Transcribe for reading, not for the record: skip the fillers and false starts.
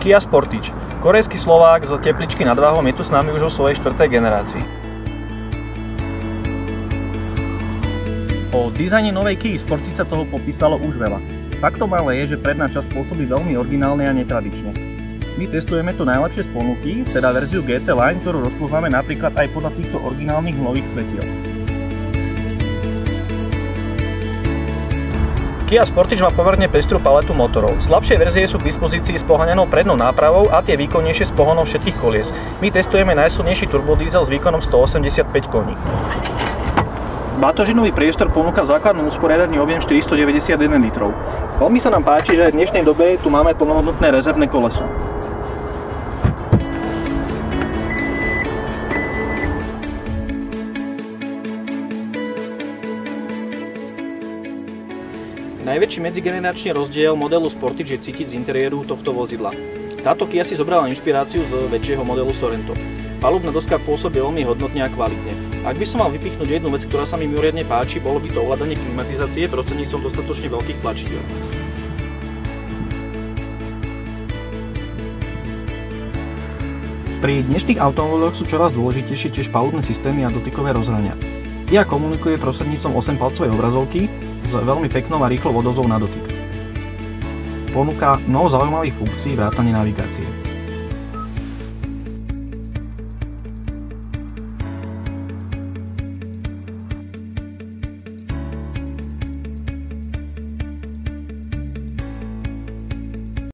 Kia Sportage. Korejský Slovák z tepličky nad Váhom je tu s nami už o svojej 4. generácii. O dizajne novej Kia Sportage sa toho popísalo už veľa. Faktom ale je, že predná časť pôsobí veľmi originálne a netradične. My testujeme tu najlepšie z ponuky, teda verziu GT Line, ktorú rozpoznávame napríklad aj podľa týchto originálnych nových svetiel. Kia Sportage má pomerne pestrú paletu motorov. Slabšie verzie sú k dispozícii s poháňanou prednou nápravou a tie výkonnejšie s pohonom všetkých kolies. My testujeme najsilnejší turbodiesel s výkonom 185 koní. Batožinový priestor ponúka v základnom usporiadaní objem 491 litrov. Veľmi sa nám páči, že v dnešnej dobe tu máme plnohodnotné rezervné koleso. Najväčší medzigeneračný rozdiel modelu Sportage je cítiť z interiéru tohto vozidla. Táto Kia si zobrala inšpiráciu z väčšieho modelu Sorento. Palubná doska pôsobí veľmi hodnotne a kvalitne. Ak by som mal vypichnúť jednu vec, ktorá sa mi mimoriadne páči, bolo by to ovládanie klimatizácie prostredníctvom dostatočne veľkých tlačidiel. Pri dnešných automobiloch sú čoraz dôležitejšie tiež palubné systémy a dotykové rozhrania. Kia komunikuje prostredníctvom 8-palcovej obrazovky s veľmi peknou a rýchlou odozvou na dotyk. Ponúka mnoho zaujímavých funkcií vrátane navigácie.